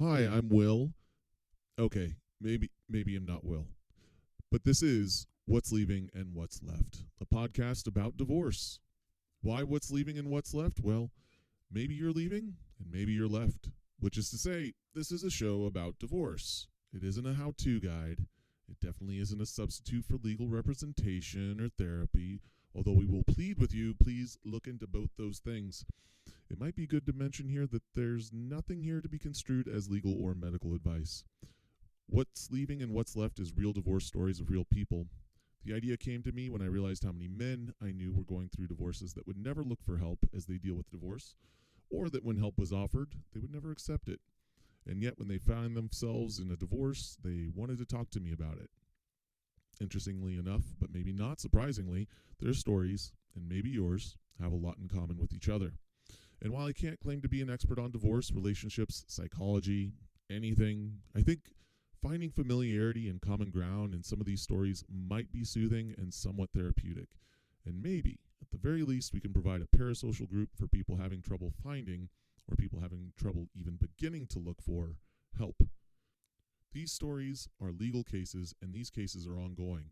Hi, I'm Will. Okay, maybe I'm not Will. But this is What's Leaving and What's Left, a podcast about divorce. Why what's leaving and what's left? Well, maybe you're leaving and maybe you're left. Which is to say, this is a show about divorce. It isn't a how-to guide. It definitely isn't a substitute for legal representation or therapy. Although we will plead with you, please look into both those things. It might be good to mention here that there's nothing here to be construed as legal or medical advice. What's leaving and what's left is real divorce stories of real people. The idea came to me when I realized how many men I knew were going through divorces that would never look for help as they deal with divorce, or that when help was offered, they would never accept it. And yet when they found themselves in a divorce, they wanted to talk to me about it. Interestingly enough, but maybe not surprisingly, their stories, and maybe yours, have a lot in common with each other. And while I can't claim to be an expert on divorce, relationships, psychology, anything, I think finding familiarity and common ground in some of these stories might be soothing and somewhat therapeutic. And maybe, at the very least, we can provide a parasocial group for people having trouble finding, or people having trouble even beginning to look for, help. These stories are legal cases, and these cases are ongoing.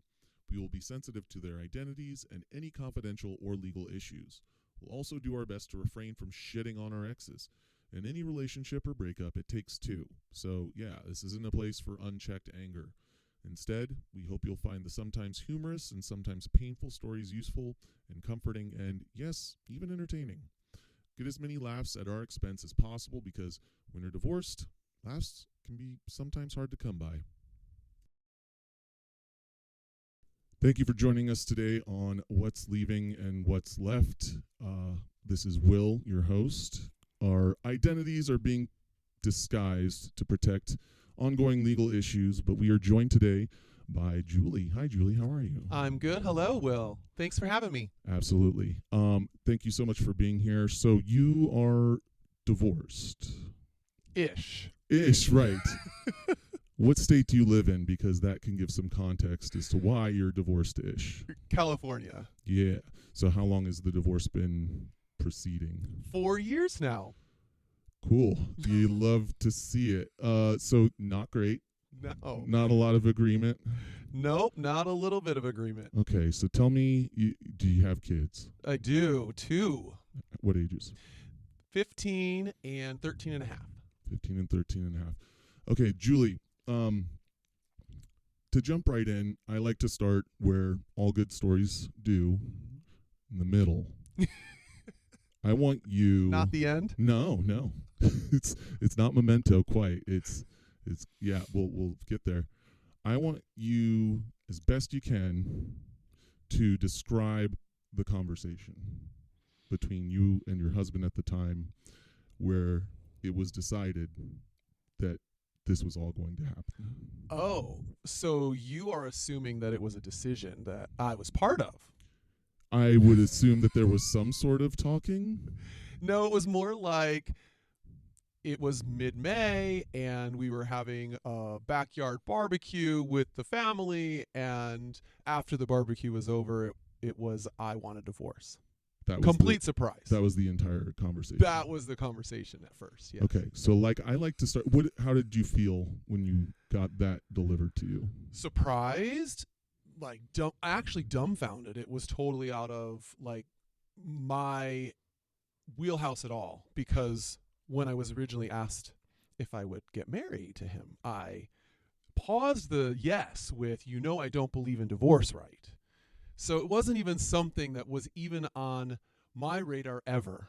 We will be sensitive to their identities and any confidential or legal issues. We'll also do our best to refrain from shitting on our exes. In any relationship or breakup, it takes two. So, yeah, this isn't a place for unchecked anger. Instead, we hope you'll find the sometimes humorous and sometimes painful stories useful and comforting and, yes, even entertaining. Get as many laughs at our expense as possible because when you're divorced, laughs can be sometimes hard to come by. Thank you for joining us today on What's Leaving and What's Left. This is Will, your host. Our identities are being disguised to protect ongoing legal issues, but we are joined today by Julie. Hi, Julie. How are you? I'm good. Hello, Will. Thanks for having me. Absolutely. Thank you so much for being here. So you are divorced. Ish, right. What state do you live in? Because that can give some context as to why you're divorced-ish. California. Yeah. So how long has the divorce been proceeding? 4 years now. Cool. You love to see it. So not great. No. Not a lot of agreement. Nope, not a little bit of agreement. Okay, so tell me, do you have kids? I do. 2. What ages? 15 and 13 and a half. 15 and 13 and a half. Okay, Julie, to jump right in, I like to start where all good stories do, in the middle. I want you... Not the end? No. It's not Memento quite. It's yeah, we'll get there. I want you, as best you can, to describe the conversation between you and your husband at the time where it was decided that this was all going to happen. Oh, so you are assuming that it was a decision that I was part of? I would assume that there was some sort of talking. No, it was more like it was mid-May and we were having a backyard barbecue with the family, and after the barbecue was over, it was I want a divorce. That was Complete surprise. That was the entire conversation. That was the conversation at first, yes. Okay, so I like to start. How did you feel when you got that delivered to you? Surprised, actually dumbfounded. It was totally out of my wheelhouse at all, because when I was originally asked if I would get married to him, I paused the yes with, I don't believe in divorce, right? So it wasn't even something that was even on my radar ever.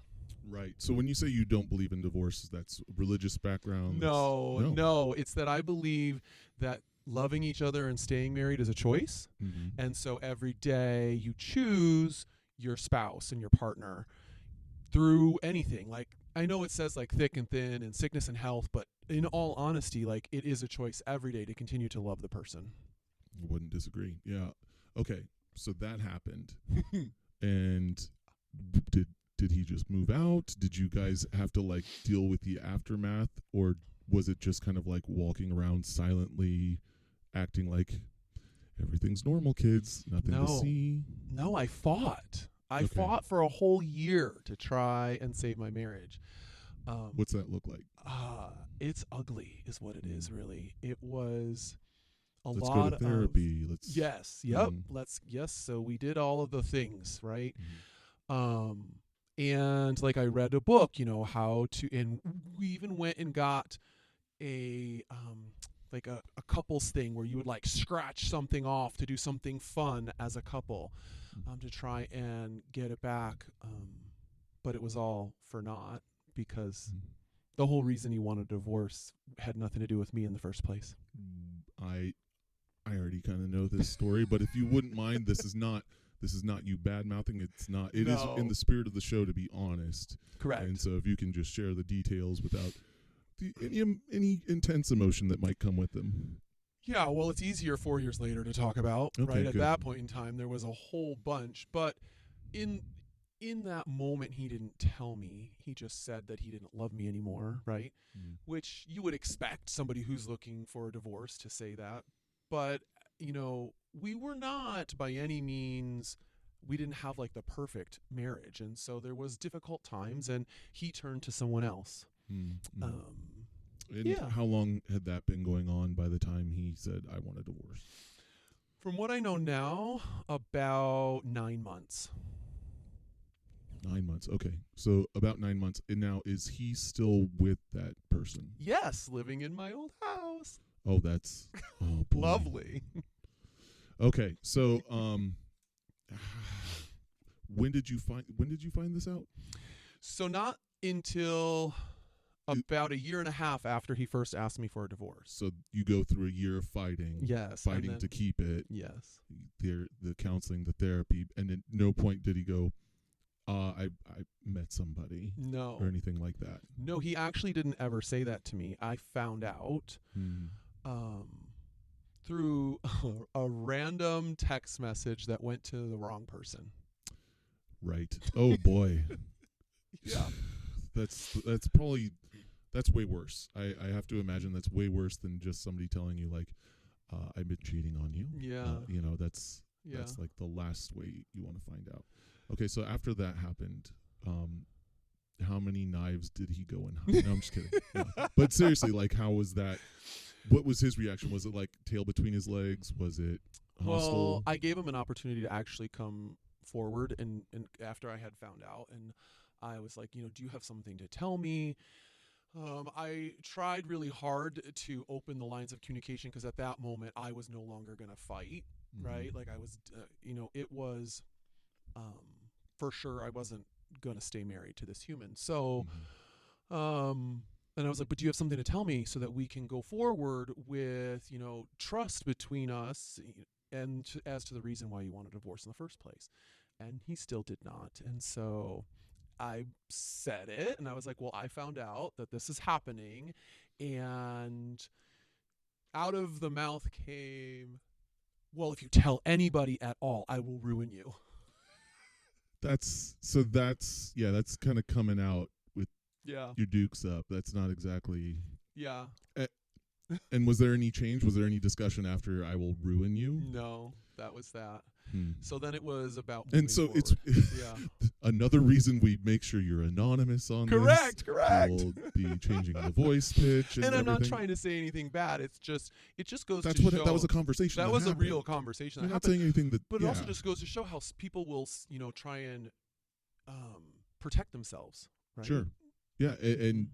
Right. So when you say you don't believe in divorce, that's religious background? No. It's that I believe that loving each other and staying married is a choice. Mm-hmm. And so every day you choose your spouse and your partner through anything. I know it says thick and thin and sickness and health, but in all honesty, it is a choice every day to continue to love the person. I wouldn't disagree. Yeah. Okay. So that happened. And did he just move out? Did you guys have to deal with the aftermath, or was it just kind of walking around silently, acting like everything's normal, kids, nothing to see? No, I fought. I fought for a whole year to try and save my marriage. What's that look like? It's ugly is what it is, really. It was a Let's lot go to therapy. Let's yes, yep. Yes, so we did all of the things, right? And like I read a book, how to, and we even went and got a like a couples thing where you would like scratch something off to do something fun as a couple, to try and get it back. But it was all for naught, because the whole reason he wanted a divorce had nothing to do with me in the first place. I already kind of know this story, but if you wouldn't mind, this is not you bad mouthing. It's not. It is in the spirit of the show to be honest. Correct. And so if you can just share the details without any intense emotion that might come with them. Yeah, well, it's easier 4 years later to talk about, Okay, right? At good. that point in time, there was a whole bunch, but in that moment, he didn't tell me. He just said that he didn't love me anymore, right? Which you would expect somebody who's looking for a divorce to say that. But, we were not by any means, we didn't have like the perfect marriage. And so there was difficult times, and he turned to someone else. And how long had that been going on by the time he said, I want a divorce? From what I know now, about 9 months. 9 months. Okay. So about 9 months. And now, is he still with that person? Yes, living in my old house. Oh, that's boy. Lovely. Okay. So when did you find this out? So not until about a year and a half after he first asked me for a divorce. So you go through a year of fighting. Yes. Fighting to keep it. Yes. The counseling, the therapy, and at no point did he go, I met somebody. No. Or anything like that. No, he actually didn't ever say that to me. I found out through a random text message that went to the wrong person. Right. Oh boy. Yeah. That's way worse. I have to imagine that's way worse than just somebody telling you like, I've been cheating on you. Yeah. That's like the last way you want to find out. Okay, so after that happened, how many knives did he go and hide? No, I'm just kidding. No. But seriously, like, how was that? What was his reaction? Was it like tail between his legs? Was it hostile? Well, I gave him an opportunity to actually come forward, and after I had found out, and I was like, do you have something to tell me? I tried really hard to open the lines of communication, because at that moment I was no longer going to fight, right? Like I was, it was, for sure I wasn't going to stay married to this human. So, and I was like, but do you have something to tell me so that we can go forward with, trust between us, and as to the reason why you want a divorce in the first place? And he still did not. And so I said it, and I was like, well, I found out that this is happening, and out of the mouth came, well, if you tell anybody at all, I will ruin you. That's kind of coming out with your dukes up. That's not exactly. Yeah. And was there any change? Was there any discussion after I will ruin you? No, that was that. So then it was about and so forward. It's another reason we make sure you're anonymous on correct this. We'll be changing the voice pitch and I'm not everything. trying to say anything bad. It just goes That's to what show that was a conversation. that was happened. a real conversation. You're that not happened. saying anything that. But it also just goes to show how people will, try and protect themselves. Right? Sure. Yeah, and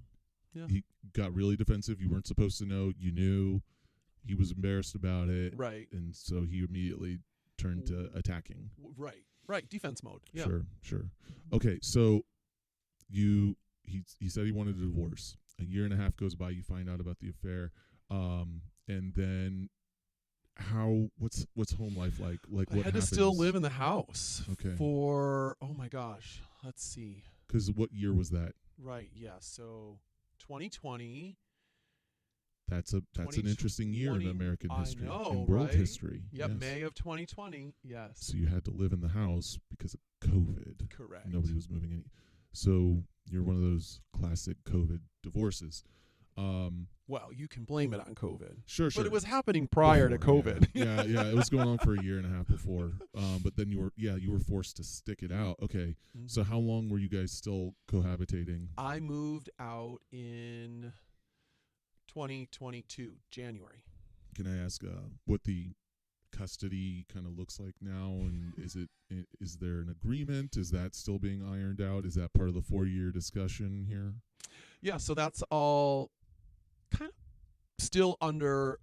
he got really defensive. You weren't supposed to know. You knew. He was embarrassed about it. Right. And so he immediately turned to attacking. Right. Defense mode. Yeah. Sure. Okay, so he said he wanted a divorce. A year and a half goes by. You find out about the affair, and then what's home life like? Like, what I had happens? to still live in the house. Okay. For oh my gosh, let's see. Because what year was that? Right. Yeah. So 2020. That's an interesting year in American history, in world right? history. Yep, yes. May of 2020. Yes. So you had to live in the house because of COVID. Correct. Nobody was moving any. So you're one of those classic COVID divorces. Well, you can blame it on COVID. Sure. But it was happening prior to COVID. Yeah, it was going on for a year and a half before. But then you were forced to stick it out. Okay. Mm-hmm. So how long were you guys still cohabitating? I moved out in 2022, January. Can I ask what the custody kind of looks like now, and is there an agreement? Is that still being ironed out? Is that part of the 4-year discussion here? Yeah, so that's all kind of still under,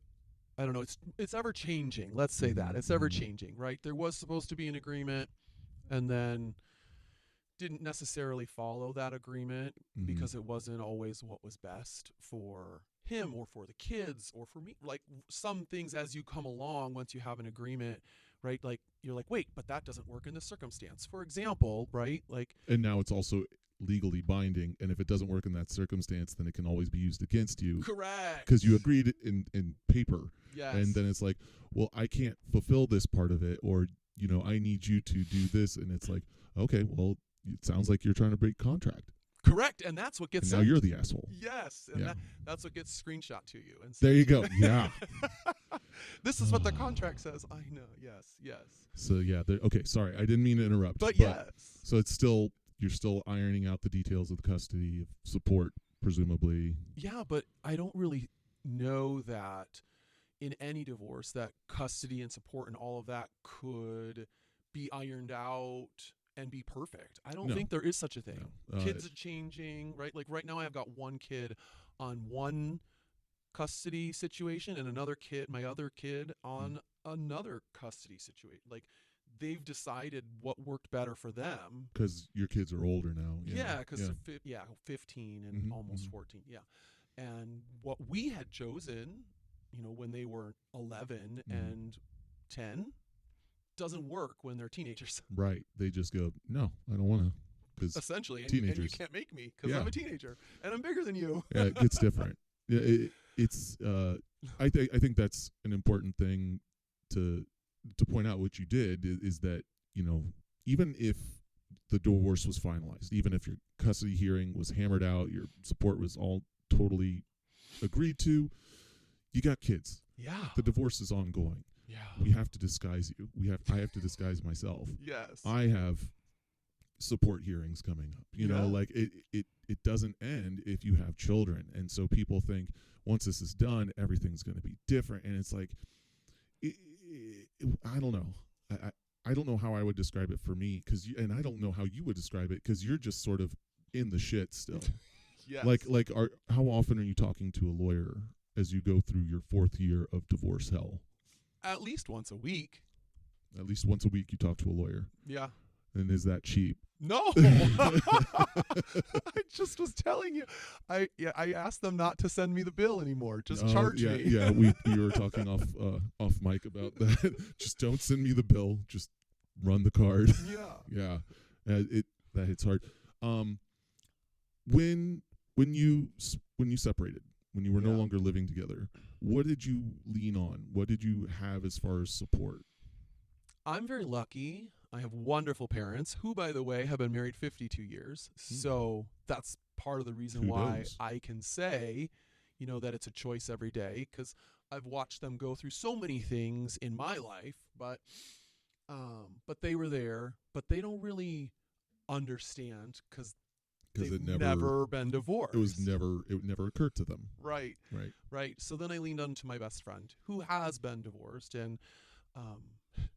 I don't know, it's ever changing. Let's say that. It's ever changing, right? There was supposed to be an agreement, and then didn't necessarily follow that agreement because it wasn't always what was best for him or for the kids or for me. Like some things as you come along, once you have an agreement, right? Like you're like, wait, but that doesn't work in this circumstance. For example, right? Like, and now it's also legally binding, and if it doesn't work in that circumstance, then it can always be used against you. Correct. Because you agreed in paper. Yes. And then it's like, well, I can't fulfill this part of it, or I need you to do this, and it's like, okay, well, it sounds like you're trying to break contract. Correct, and that's what gets and now you're the asshole. Yes, and that's what gets screenshot to you. And there you go. Yeah. This is what the contract says. I know. Yes. So yeah. Okay. Sorry, I didn't mean to interrupt. But yes. So you're still ironing out the details of the custody support, presumably. Yeah, but I don't really know that in any divorce that custody and support and all of that could be ironed out and be perfect. I don't think there is such a thing. No. Kids are changing, right? Like right now I've got one kid on one custody situation and my other kid on another custody situation. Like they've decided what worked better for them. Because your kids are older now. Yeah, because 15 and almost 14. Yeah. And what we had chosen, when they were 11 and 10, doesn't work when they're teenagers. Right. They just go, no, I don't want to. Essentially. Teenagers. And you can't make me because I'm a teenager and I'm bigger than you. Yeah, it gets different. Yeah, it's. I think that's an important thing to point out. What you did is that even if the divorce was finalized, even if your custody hearing was hammered out, your support was all totally agreed to, you got kids. Yeah. The divorce is ongoing. Yeah. We have to disguise you. I have to disguise myself. Yes. I have support hearings coming up. Like it doesn't end if you have children. And so people think once this is done, everything's going to be different. And it's like, I don't know. I don't know how I would describe it for me, and I don't know how you would describe it because you're just sort of in the shit still. Yes. How often are you talking to a lawyer as you go through your 4th year of divorce hell? At least once a week. At least once a week you talk to a lawyer. Yeah. And is that cheap? No. I just was telling you. I asked them not to send me the bill anymore. Just charge me. Yeah, we were talking off mic about that. Just don't send me the bill. Just run the card. Yeah. Yeah. That hits hard. When you separated, when you were no longer living together, what did you lean on? What did you have as far as support? I'm very lucky. I have wonderful parents who, by the way, have been married 52 years. So that's part of the reason why I can say, that it's a choice every day, because I've watched them go through so many things in my life, but they were there, but they don't really understand because they've never been divorced. It never occurred to them. Right. So then I leaned on to my best friend who has been divorced, and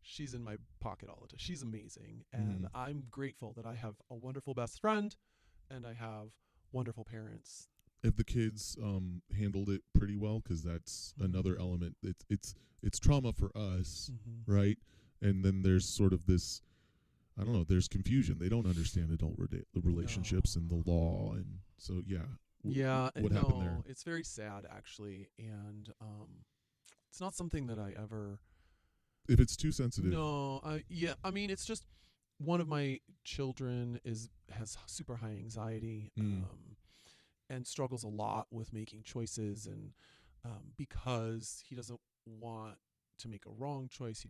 she's in my pocket all the time. She's amazing, and I'm grateful that I have a wonderful best friend and I have wonderful parents. Have the kids handled it pretty well? Because that's another element. It's trauma for us, right? And then there's sort of this, I don't know, there's confusion. They don't understand adult relationships and the law, and so what happened there? It's very sad actually, and it's not something that I ever. If it's too sensitive. No, I mean, it's just one of my children has super high anxiety and struggles a lot with making choices, and because he doesn't want to make a wrong choice,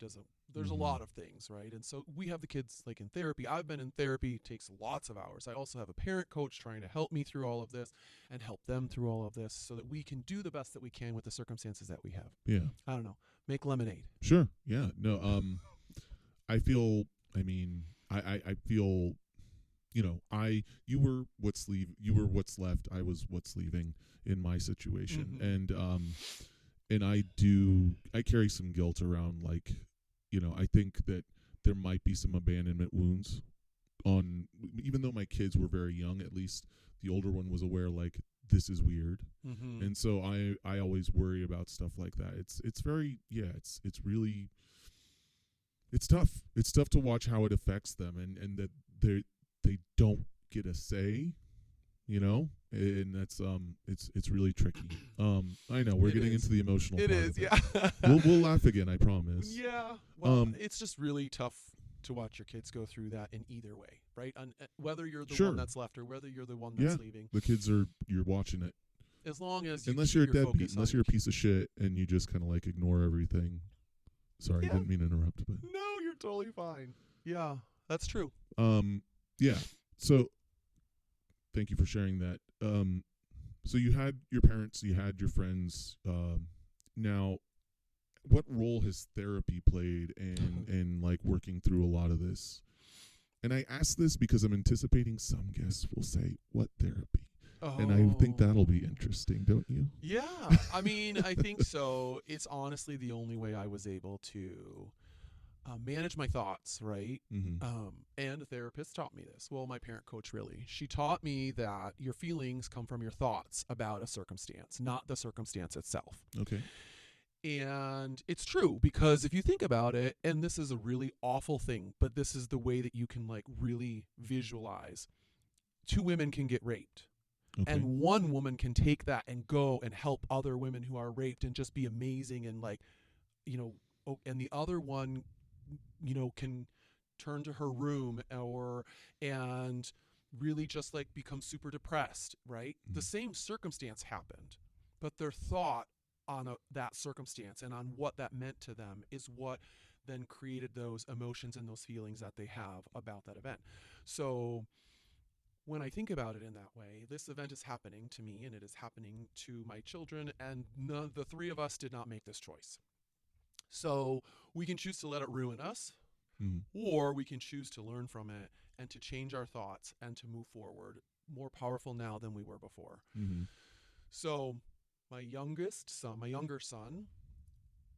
there's a lot of things, right? And so we have the kids like in therapy. I've been in therapy, it takes lots of hours. I also have a parent coach trying to help me through all of this and help them through all of this so that we can do the best that we can with the circumstances that we have. Yeah. I don't know. Make lemonade. Sure. Yeah. No. I feel you were what's left. I was what's leaving in my situation. And I carry some guilt around, like, I think that there might be some abandonment wounds on, even though my kids were very young, at least the older one was aware, like, this is weird. And so I always worry about stuff like that. It's very, it's really, it's tough. It's tough to watch how it affects them, and that they don't get a say, and that's it's really tricky. I know we're getting into the emotional It part is, of it. yeah. We'll laugh again, I promise. Yeah. Well, it's just really tough to watch your kids go through that in either way, right? Whether you're the one that's left or whether you're the one that's leaving. The kids you're watching it. As long as unless you're a deadbeat, unless you're a piece of shit and you just kind of like ignore everything. Sorry, didn't mean to interrupt, but no, you're totally fine. Yeah, that's true. Yeah. So thank you for sharing that. So you had your parents, you had your friends. Now, what role has therapy played in like working through a lot of this? And I ask this because I'm anticipating some guests will say, "What therapy?" And I think that'll be interesting, don't you? Yeah, I mean, I think so. It's honestly the only way I was able to manage my thoughts, right? And a therapist taught me this. Well, my parent coach, really. She taught me that your feelings come from your thoughts about a circumstance, not the circumstance itself. Okay. And it's true, because if you think about it, and this is a really awful thing, but this is the way that you can like really visualize. 2 women can get raped. Okay. And one woman can take that and go and help other women who are raped and just be amazing and like, and the other one, can turn to her room and really just like become super depressed, right? The same circumstance happened, but their thought on that circumstance and on what that meant to them is what then created those emotions and those feelings that they have about that event. So when I think about it in that way, this event is happening to me and it is happening to my children, and the 3 of us did not make this choice. So we can choose to let it ruin us, or we can choose to learn from it and to change our thoughts and to move forward, more powerful now than we were before. So my younger son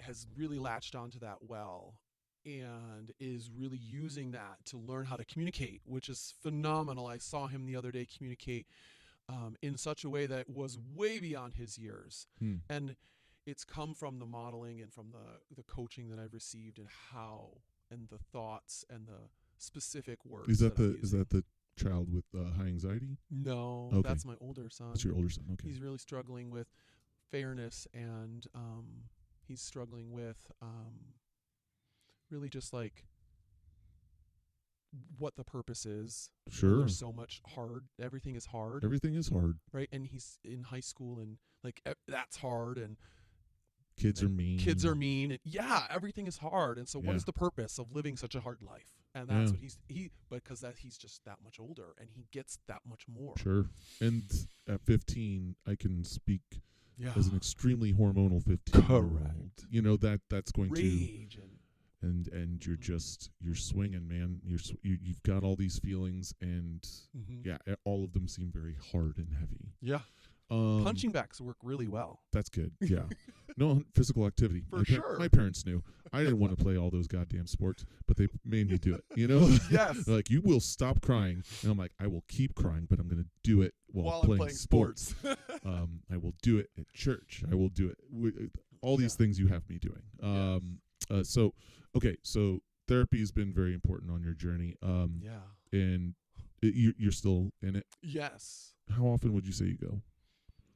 has really latched onto that well and is really using that to learn how to communicate, which is phenomenal. I saw him the other day communicate in such a way that was way beyond his years. And it's come from the modeling and from the coaching that I've received, and the thoughts and the specific words. Is that the child with high anxiety? No, okay. That's my older son. That's your older son. Okay. He's really struggling with fairness, and he's struggling with really just like what the purpose is. Sure. There's so much everything is hard. Everything is hard. Right? And he's in high school, and like that's hard, and kids are mean. And everything is hard. And so what is the purpose of living such a hard life? And that's what because he's just that much older and he gets that much more. Sure. And at 15, I can speak as an extremely hormonal 15. Correct. That's going rage to and you're swinging, man. You've got all these feelings, and all of them seem very hard and heavy. Yeah. Punching bags work really well. That's good. Yeah. No physical activity. Sure. My parents knew. I didn't want to play all those goddamn sports, but they made me do it. Yes. They're like, you will stop crying, and I'm like, I will keep crying, but I'm going to do it while playing sports. I will do it at church. I will do it. All these things you have me doing. So therapy has been very important on your journey. And you're still in it. Yes. How often would you say you go?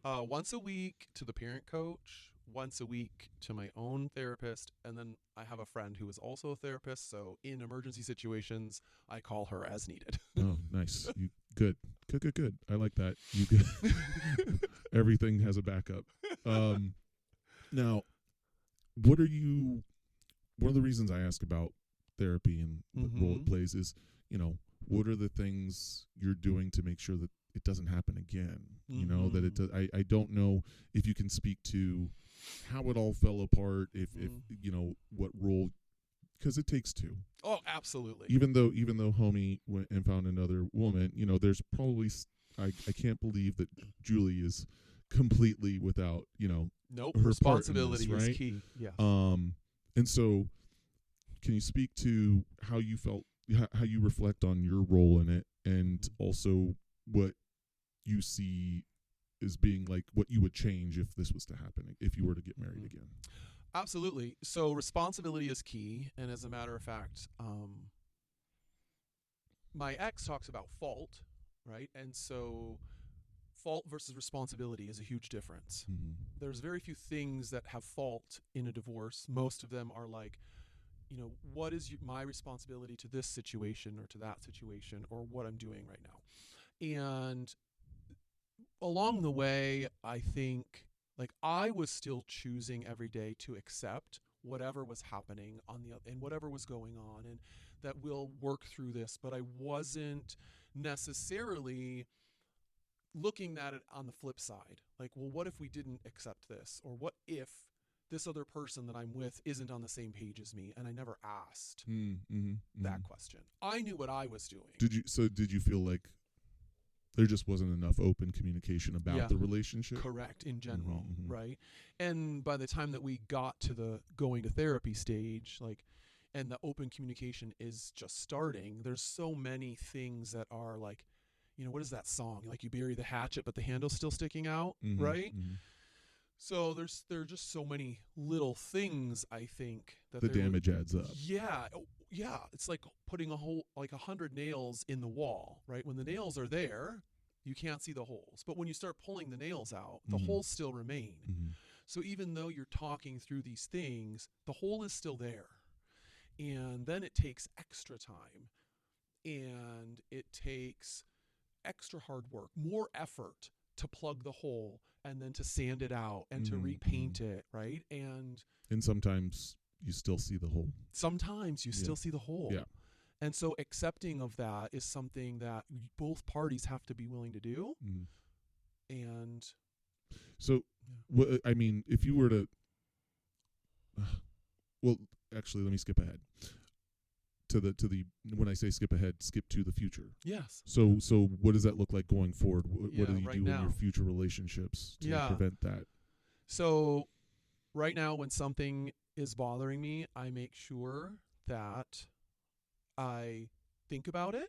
Once a week to the parent coach, once a week to my own therapist, and then I have a friend who is also a therapist, so in emergency situations, I call her as needed. Oh, nice. Good. I like that. Everything has a backup. Now, one of the reasons I ask about therapy and the role it plays is, what are the things you're doing to make sure that it doesn't happen again? That it does. I don't know if you can speak to how it all fell apart, if what role because it takes two. Oh, absolutely. Even though homie went and found another woman, there's probably I can't believe that Julie is completely without Nope. her Responsibility part in this, right? is key. Yeah. And so, can you speak to how you felt, how you reflect on your role in it, and also what you see as being like what you would change if this was to happen, if you were to get married again? Absolutely. So responsibility is key, and as a matter of fact, my ex talks about fault, right? And so fault versus responsibility is a huge difference. Mm-hmm. There's very few things that have fault in a divorce. Most of them are like, what is my responsibility to this situation or to that situation or what I'm doing right now? And along the way, I think I was still choosing every day to accept whatever was happening and whatever was going on, and that we'll work through this. But I wasn't necessarily looking at it on the flip side. Well, what if we didn't accept this? Or what if this other person that I'm with isn't on the same page as me? And I never asked that question. I knew what I was doing. Did you feel like there just wasn't enough open communication about the relationship? Correct, in general, right? And by the time that we got to the going to therapy stage, and the open communication is just starting, there's so many things that are what is that song? You bury the hatchet, but the handle's still sticking out, right? Mm-hmm. So there are just so many little things, I think, that the damage adds up. Yeah. Yeah. It's like putting 100 nails in the wall, right? When the nails are there, you can't see the holes. But when you start pulling the nails out, the holes still remain. Mm-hmm. So even though you're talking through these things, the hole is still there. And then it takes extra time. And it takes extra hard work, more effort to plug the hole and then to sand it out and to repaint it, right? And sometimes you still see the hole. Sometimes you still see the hole. Yeah. And so accepting of that is something that both parties have to be willing to do. And so, if you were to, well, actually, let me skip ahead to the when I say skip ahead, skip to the future. Yes. So what does that look like going forward? What do you do now in your future relationships to prevent that? So right now, when something is bothering me, I make sure that I think about it.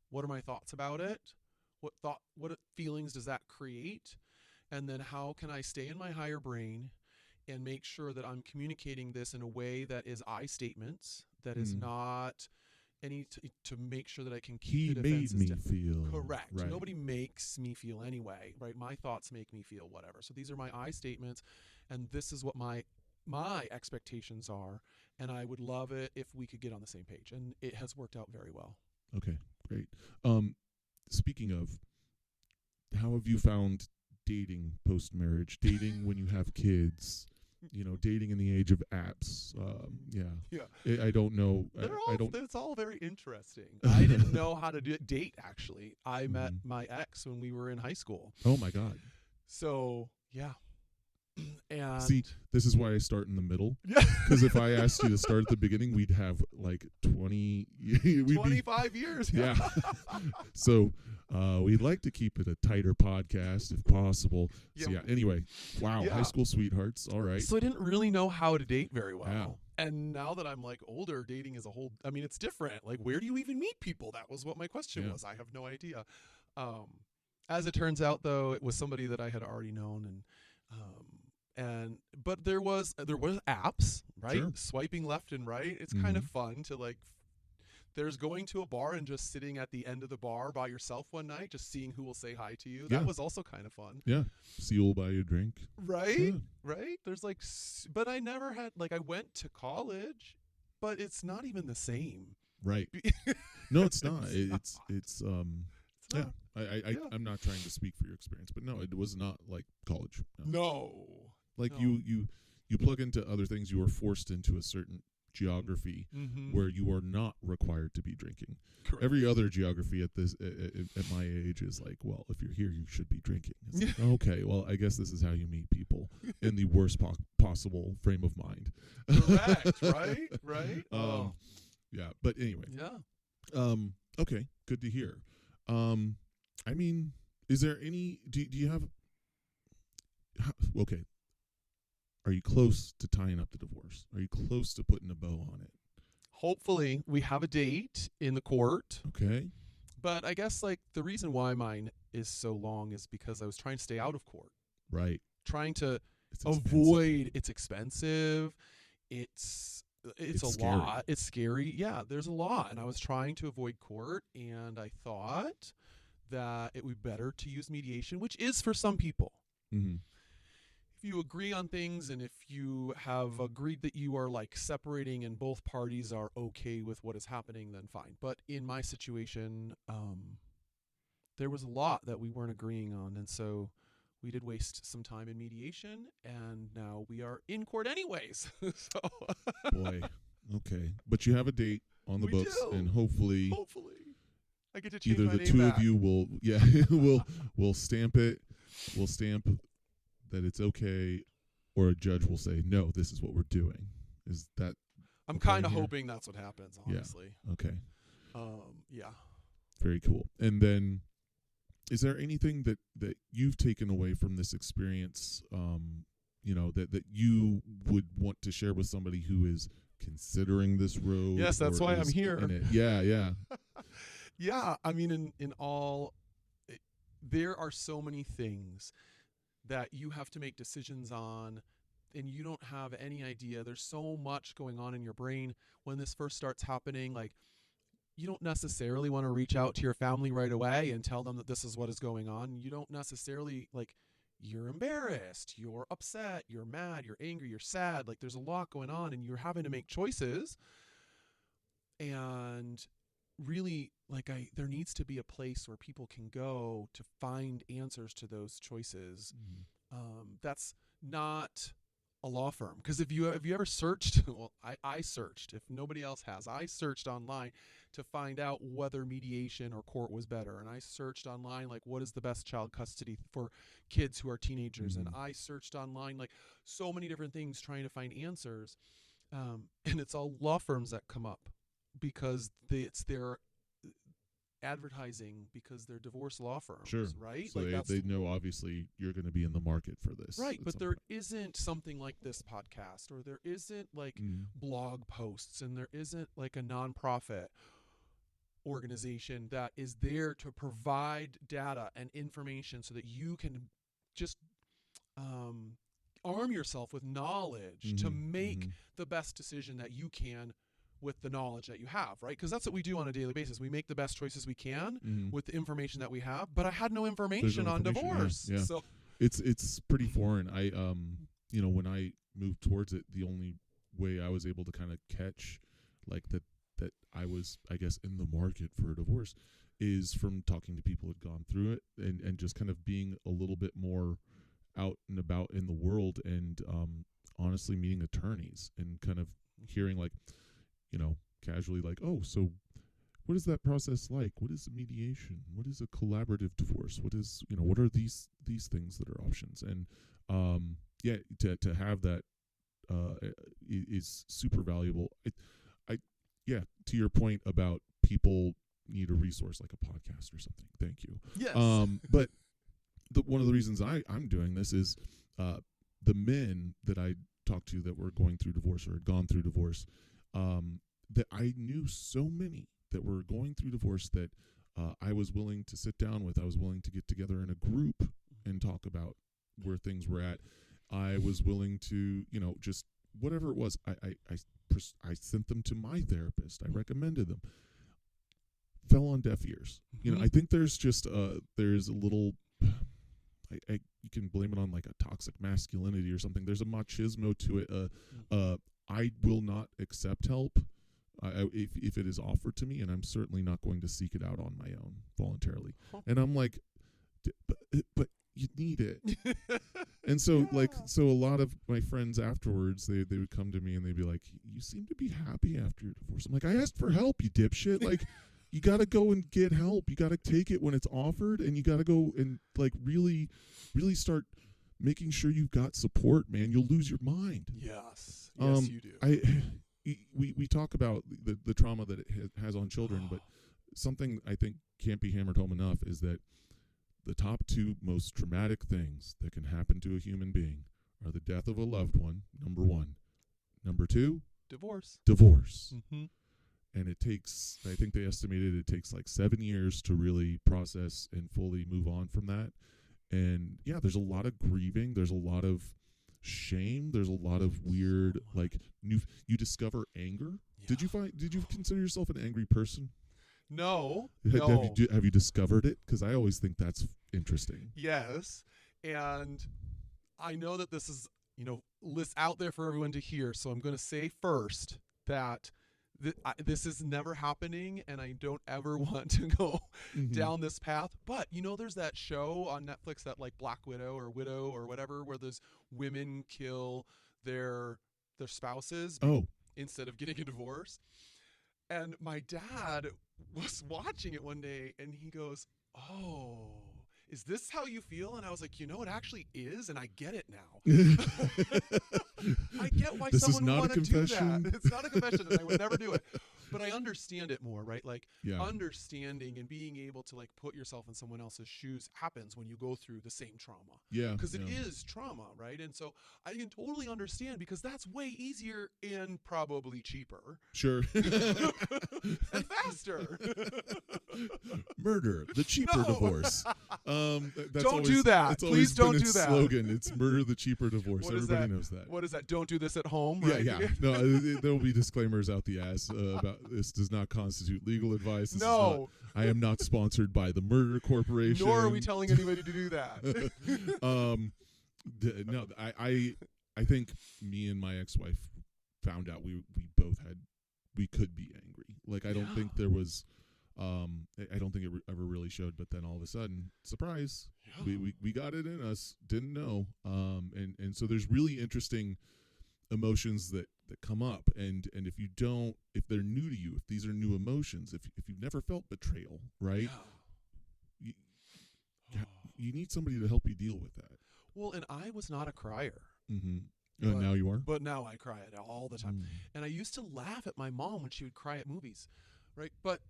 What are my thoughts about it? What feelings does that create? And then how can I stay in my higher brain and make sure that I'm communicating this in a way that is I statements, that is not to make sure that I can keep the defenses down. He made me feel. Correct. Right. Nobody makes me feel anyway, right? My thoughts make me feel whatever. So these are my I statements, and this is what my expectations are, and I would love it if we could get on the same page, and it has worked out very well. Okay, great. Speaking of, how have you found dating post-marriage, dating when you have kids, dating in the age of apps? I don't know. It's all very interesting. I didn't know how to date, actually. I met my ex when we were in high school. Oh, my God. So, yeah. And see, this is why I start in the middle. Yeah. Because if I asked you to start at the beginning, we'd have 25 years. Yeah. So we'd like to keep it a tighter podcast if possible. Yeah. So anyway, wow, high school sweethearts. All right. So I didn't really know how to date very well. Yeah. And now that I'm older, dating is it's different. Where do you even meet people? That was what my question was. I have no idea. As it turns out, though, it was somebody that I had already known, but there was apps, right? Sure. Swiping left and right. It's kind of fun to there's going to a bar and just sitting at the end of the bar by yourself one night, just seeing who will say hi to you. That was also kind of fun. Yeah. See who'll buy you a drink. Right? Yeah. Right? There's but I never had, I went to college, but it's not even the same. Right. No, it's not. It's not. I'm not trying to speak for your experience, but no, it was not like college. No. You plug into other things. You are forced into a certain geography where you are not required to be drinking. Correct. Every other geography at my age is well, if you're here, you should be drinking. It's okay, well, I guess this is how you meet people in the worst possible frame of mind. Correct. Right. Yeah. But anyway. Yeah. Okay. Good to hear. I mean, is there any? Do you have? Okay. Are you close to tying up the divorce? Are you close to putting a bow on it? Hopefully, we have a date in the court. Okay. But I guess like the reason why mine is so long is because I was trying to stay out of court. Right. Trying to It's expensive. avoid. It's expensive. It's a scary. lot. It's scary. Yeah, there's a lot. And I was trying to avoid court, and I thought that it would be better to use mediation, which is for some people. Mm-hmm. If you agree on things and if you have agreed that you are like separating and both parties are okay with what is happening, then fine. But in my situation, there was a lot that we weren't agreeing on. And so we did waste some time in mediation, and now we are in court anyways. So Boy. Okay. But you have a date on the We books, do. and hopefully I get to change either my the name two back. of you will stamp it. We'll stamp that it's okay, or a judge will say, no, this is what we're doing. Is that I'm okay kind of here? hoping that's what happens, Yeah. honestly. okay? Yeah. Very cool. And then, is there anything that you've taken away from this experience, that you would want to share with somebody who is considering this road? Yes, that's or why I'm is here. in it? Yeah. Yeah, I mean, there are so many things that you have to make decisions on, and you don't have any idea. There's so much going on in your brain when this first starts happening. Like, you don't necessarily want to reach out to your family right away and tell them that this is what is going on. You don't necessarily, like, you're embarrassed, you're upset, you're mad, you're angry, you're sad. Like, there's a lot going on, and you're having to make choices. And really, like, there needs to be a place where people can go to find answers to those choices. That's not a law firm, because have you ever searched? Well, I searched. If nobody else has, I searched online to find out whether mediation or court was better, and I searched online like what is the best child custody for kids who are teenagers, and I searched online like so many different things trying to find answers, and it's all law firms that come up because it's their advertising, because they're divorce law firms, Sure. right? So Like they know obviously you're going to be in the market for this. right, at but some there point. isn't something like this podcast, or there isn't like blog posts, and there isn't like a nonprofit organization that is there to provide data and information so that you can just arm yourself with knowledge to make the best decision that you can with the knowledge that you have, right? Because that's what we do on a daily basis. We make the best choices we can with the information that we have. But I had no information on divorce. Yeah. So it's pretty foreign. I when I moved towards it, the only way I was able to kind of catch like that I was, I guess, in the market for a divorce is from talking to people who had gone through it, and just kind of being a little bit more out and about in the world, and honestly meeting attorneys and kind of hearing like, casually like, oh, so what is that process like? What is a mediation? What is a collaborative divorce? What is, what are these things that are options? And to have that is super valuable. I to your point about people need a resource like a podcast or something. Thank you. yes. But one of the reasons I'm doing this is the men that I talked to that were going through divorce or had gone through divorce, that I knew so many that were going through divorce that I was willing to sit down with. I was willing to get together in a group and talk about where things were at. I was willing to, just whatever it was. I sent them to my therapist. I recommended them. Fell on deaf ears. I think there's just there's a little. You can blame it on like a toxic masculinity or something. There's a machismo to it. I will not accept help if it is offered to me, and I'm certainly not going to seek it out on my own voluntarily. And I'm like, but you need it. And so so a lot of my friends afterwards, they would come to me and they'd be like, you seem to be happy after your divorce. I'm like, I asked for help, you dipshit. Like, you got to go and get help. You got to take it when it's offered, and you got to go and like really, really start making sure you've got support, man. You'll lose your mind. Yes. Yes, you do. We talk about the trauma that it has on children, but something I think can't be hammered home enough is that the top two most traumatic things that can happen to a human being are the death of a loved one, number one. Number two, Divorce. Mm-hmm. And it takes, I think they estimated it takes like 7 years to really process and fully move on from that. And yeah, there's a lot of grieving. There's a lot of shame. There's a lot of weird, like, you discover anger. Yeah. Did you consider yourself an angry person? No. Have you discovered it? Because I always think that's interesting. Yes. And I know that this is, out there for everyone to hear. So I'm going to say first that this is never happening, and I don't ever want to go down this path. But there's that show on Netflix, that like Black Widow or whatever, where those women kill their spouses instead of getting a divorce. And my dad was watching it one day, and he goes, "Oh, is this how you feel?" And I was like, it actually is, and I get it now. I get why someone would want to do that. It's not a confession, and I would never do it. But I understand it more, right? Like, understanding and being able to like put yourself in someone else's shoes happens when you go through the same trauma. Yeah. Because it is trauma, right? And so I can totally understand, because that's way easier and probably cheaper. Sure. And faster. Murder, the cheaper divorce. Don't do that. Please don't do that. Slogan. It's murder, the cheaper divorce. Everybody knows that. What is that? Don't do this at home. Right? Yeah. No, there will be disclaimers out the ass about this. Does not constitute legal advice. I am not sponsored by the Murder Corporation. Nor are we telling anybody to do that. No, I think me and my ex-wife found out we could be angry. Like, I don't think there was. I don't think it ever really showed, but then all of a sudden, surprise, we got it in us. Didn't know. And so there's really interesting emotions that come up, and if they're new to you, if these are new emotions, if you've never felt betrayal, right? You need somebody to help you deal with that. Well, and I was not a crier. Mm-hmm. Now you are? But now I cry it all the time. And I used to laugh at my mom when she would cry at movies, right? But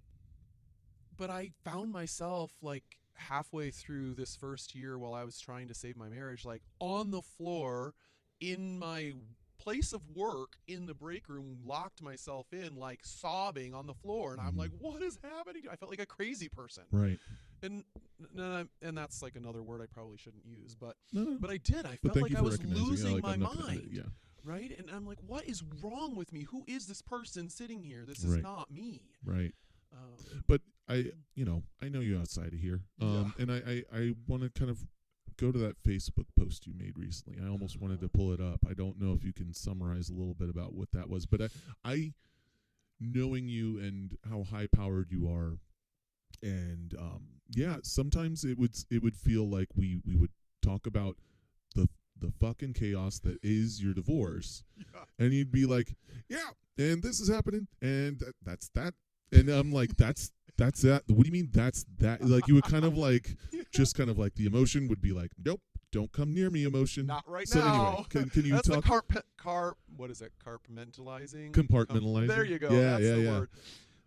I found myself, like, halfway through this first year while I was trying to save my marriage, like, on the floor in my place of work in the break room, locked myself in, like, sobbing on the floor. And I'm like, what is happening? I felt like a crazy person. Right. And that's like another word I probably shouldn't use, but no. But I did. I felt like I was losing my mind. Yeah. Right? And I'm like, what is wrong with me? Who is this person sitting here? This is not me. Right. But I know you outside of here. And I want to kind of go to that Facebook post you made recently. I almost wanted to pull it up. I don't know if you can summarize a little bit about what that was, but I knowing you and how high powered you are, and sometimes it would feel like we would talk about the fucking chaos that is your divorce, and you'd be like, and this is happening, and that's that, and I'm like, that's that. What do you mean that's that? Like, you would kind of like, just kind of like, the emotion would be like, nope, don't come near me, emotion. Not right so now. Anyway, can you that's talk? What is it? Compartmentalizing. Compartmentalizing. There you go. Yeah, that's the word.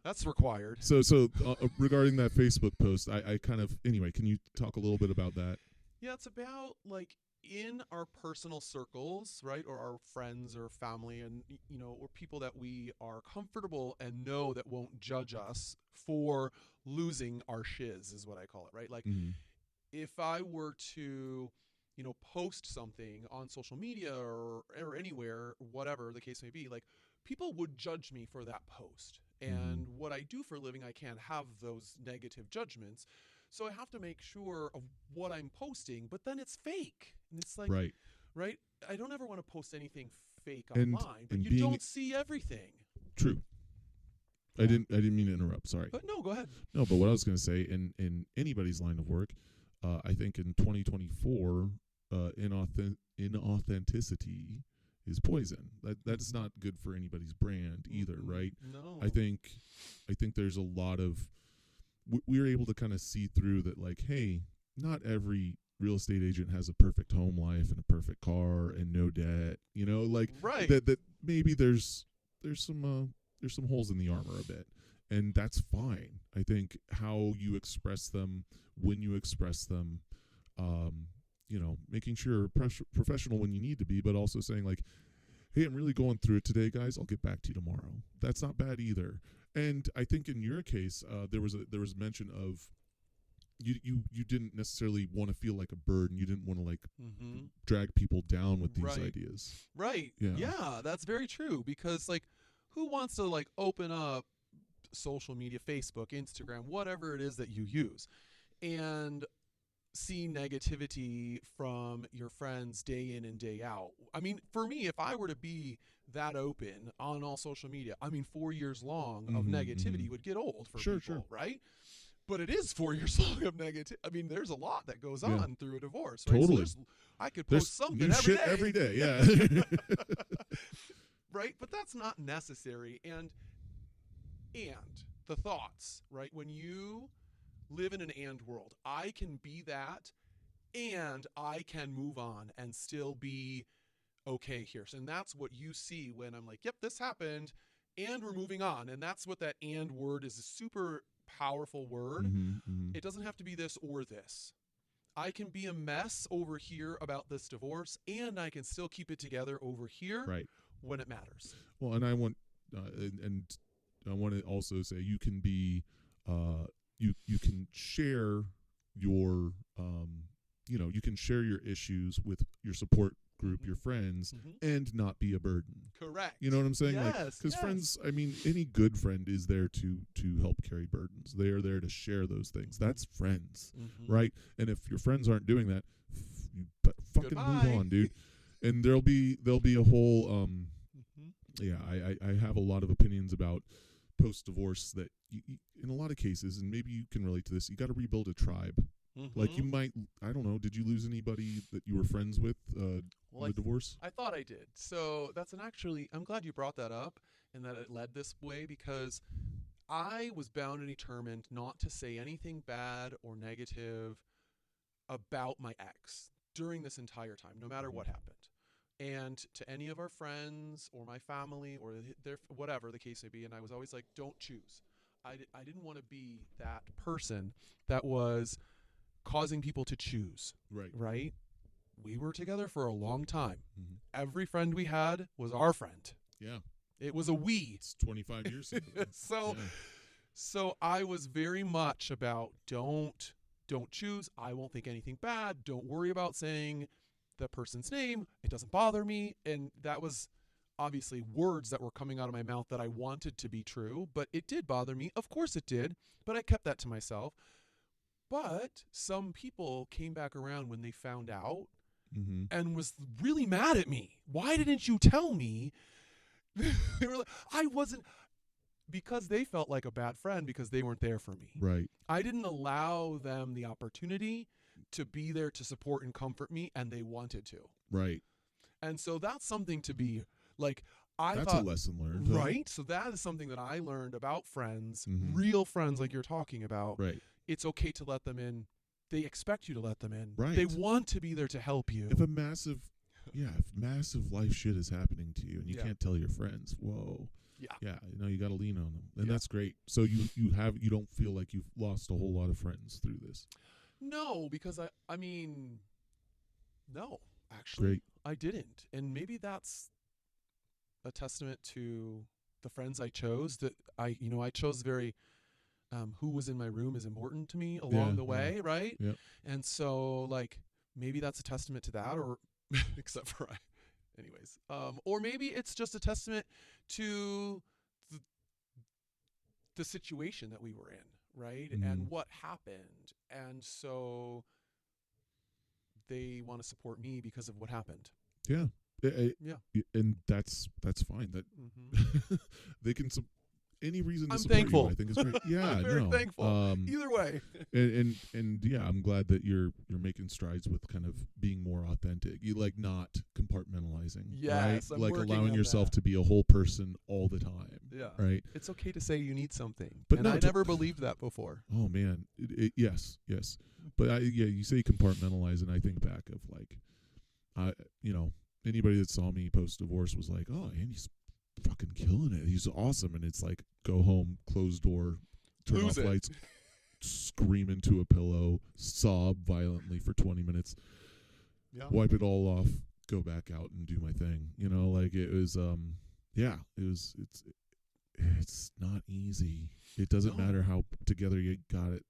That's required. So regarding that Facebook post, I kind of, anyway, can you talk a little bit about that? Yeah, it's about, like, in our personal circles, right, or our friends or family, and or people that we are comfortable and know that won't judge us for losing our shiz, is what I call it, right? Like, if I were to post something on social media or anywhere, whatever the case may be, like, people would judge me for that post. And what I do for a living, I can't have those negative judgments. So I have to make sure of what I'm posting, but then it's fake. And it's like, right? I don't ever want to post anything fake online, but you don't see everything. True. I didn't mean to interrupt. Sorry. But no, go ahead. No, but what I was going to say, in anybody's line of work, I think in 2024, inauthenticity is poison. That's not good for anybody's brand either, right? No. I think there's a lot of we're able to kind of see through that, like, hey, not every real estate agent has a perfect home life and a perfect car and no debt. You know, like Right. that maybe there's some holes in the armor a bit, and that's fine. I think how you express them, when you express them, making sure you're professional when you need to be, but also saying like, hey, I'm really going through it today, guys. I'll get back to you tomorrow. That's not bad either. And I think in your case, there was mention of you didn't necessarily want to feel like a burden. You didn't want to like drag people down with these ideas. Right. Yeah, that's very true. Because like, who wants to like open up social media, Facebook, Instagram, whatever it is that you use, and see negativity from your friends day in and day out? I mean, for me, if I were to be that open on all social media, I mean, 4 years long of negativity would get old for people, right? But it is 4 years long of negative. I mean, there's a lot that goes on through a divorce, right? Totally. So I could post something every day. Yeah. Right? But that's not necessary. And the thoughts, right? When you live in an and world, I can be that and I can move on and still be okay here. And that's what you see when I'm like, yep, this happened and we're moving on. And that's what that and word is, a super powerful word. It doesn't have to be this or this. I can be a mess over here about this divorce and I can still keep it together over here when it matters. Well, and I want I want to also say you can be you can share your you can share your issues with your support group, your friends, and not be a burden. Correct. You know what I'm saying? Yes. Because friends, I mean, any good friend is there to help carry burdens. They are there to share those things. That's friends, right? And if your friends aren't doing that, you fucking move on, dude. And there'll be a whole I have a lot of opinions about post-divorce that you, in a lot of cases, and maybe you can relate to this, you got to rebuild a tribe. Like you might, I don't know, did you lose anybody that you were friends with in the divorce? I thought I did. So that's I'm glad you brought that up and that it led this way, because I was bound and determined not to say anything bad or negative about my ex during this entire time, no matter what happened. And to any of our friends or my family or their, whatever the case may be. And I was always like, don't choose. I didn't want to be that person that was causing people to choose. Right? We were together for a long time. Every friend we had was our friend. Yeah. It was a we. It's 25 years ago. So I was very much about don't choose. I won't think anything bad. Don't worry about saying the person's name. It doesn't bother me. And that was obviously words that were coming out of my mouth that I wanted to be true, but it did bother me. Of course it did, but I kept that to myself. But some people came back around when they found out and was really mad at me. Why didn't you tell me? They were like, I wasn't, because they felt like a bad friend because they weren't there for me. Right. I didn't allow them the opportunity to be there to support and comfort me, and they wanted to. Right. And so that's something to be like, that's a lesson learned. Right. So that is something that I learned about friends, real friends like you're talking about. Right. It's okay to let them in. They expect you to let them in. Right. They want to be there to help you. If massive life shit is happening to you and you can't tell your friends, whoa. Yeah, you got to lean on them. And that's great. So you don't feel like you've lost a whole lot of friends through this. No, because I mean, no, actually, great. I didn't. And maybe that's a testament to the friends I chose, that I chose very, who was in my room is important to me along the way. Right. Yeah. And so like, maybe that's a testament to that, or except for anyways, or maybe it's just a testament to the situation that we were in. Right. And what happened. And so they want to support me because of what happened. Yeah. And that's fine. That they can any reason to support thankful. you, I think is great. Yeah, I'm very thankful. Either way. and yeah, I'm glad that you're making strides with kind of being more authentic. You like not compartmentalizing. Yes, right? I'm like working allowing on yourself that. to be a whole person all the time. Yeah. Right. It's okay to say you need something. But and I never believed that before. Oh man. Yes. But you say compartmentalize, and I think back of like, anybody that saw me post divorce was like, oh, Andy's fucking killing it. He's awesome. And it's like, go home, close door, turn off lights, scream into a pillow, sob violently for 20 minutes, wipe it all off, go back out and do my thing. Like it was, it's not easy. It doesn't matter how together you got it.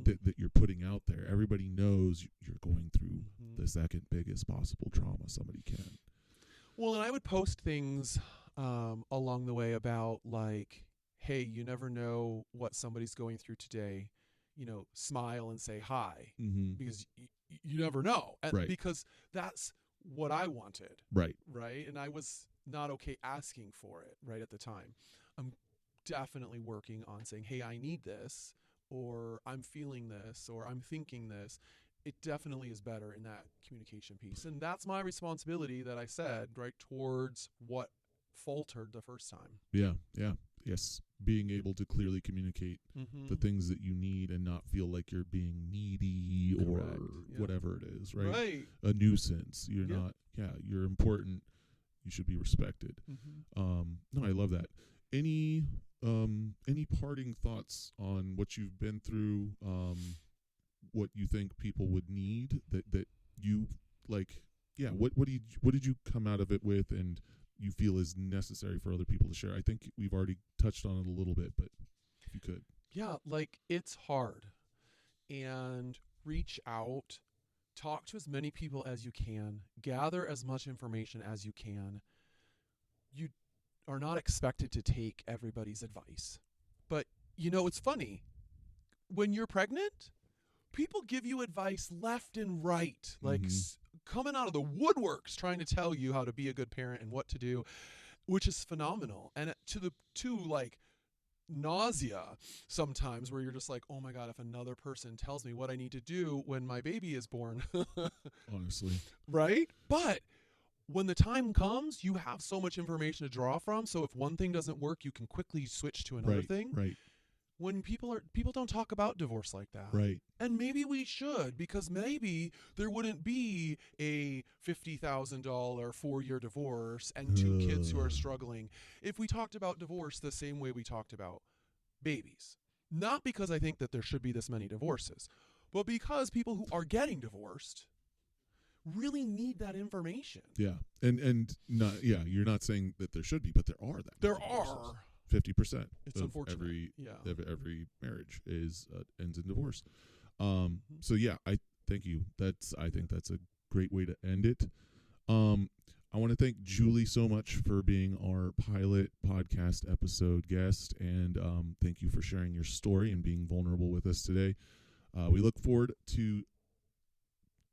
That you're putting out there. Everybody knows you're going through the second biggest possible trauma somebody can. Well, and I would post things along the way about like, hey, you never know what somebody's going through today. Smile and say hi, because you never know. Right. Because that's what I wanted. Right. Right. And I was not okay asking for it right at the time. I'm definitely working on saying, hey, I need this, or I'm feeling this, or I'm thinking this. It definitely is better in that communication piece. And that's my responsibility that I said, right, towards what faltered the first time. Yeah. Yes. Being able to clearly communicate the things that you need and not feel like you're being needy or whatever it is, right? Right. A nuisance. You're not, you're important. You should be respected. No, I love that. Any parting thoughts on what you've been through, what you think people would need that you like? Yeah, what did you come out of it with, and you feel is necessary for other people to share? I think we've already touched on it a little bit, but if you could. Yeah, like it's hard, and reach out, talk to as many people as you can, gather as much information as you can. You are not expected to take everybody's advice. But, it's funny. When you're pregnant, people give you advice left and right, like coming out of the woodworks trying to tell you how to be a good parent and what to do, which is phenomenal. And to like nausea sometimes, where you're just like, oh my God, if another person tells me what I need to do when my baby is born. Honestly. Right? But when the time comes, you have so much information to draw from. So if one thing doesn't work, you can quickly switch to another thing. Right. When people don't talk about divorce like that. Right. And maybe we should, because maybe there wouldn't be a $50,000 4-year divorce and 2 kids who are struggling if we talked about divorce the same way we talked about babies. Not because I think that there should be this many divorces, but because people who are getting divorced really need that information. Yeah. And not, you're not saying that there should be, but there are that. There are. 50% it's of every marriage is ends in divorce. So I thank you. I think that's a great way to end it. I want to thank Julie so much for being our pilot podcast episode guest, and thank you for sharing your story and being vulnerable with us today. We look forward to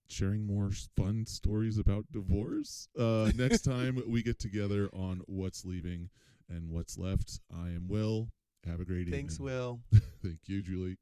sharing more fun stories about divorce next time we get together on What's Leaving and What's Left. I am Will. Have a great evening. Thanks, Will. Thank you, Julie.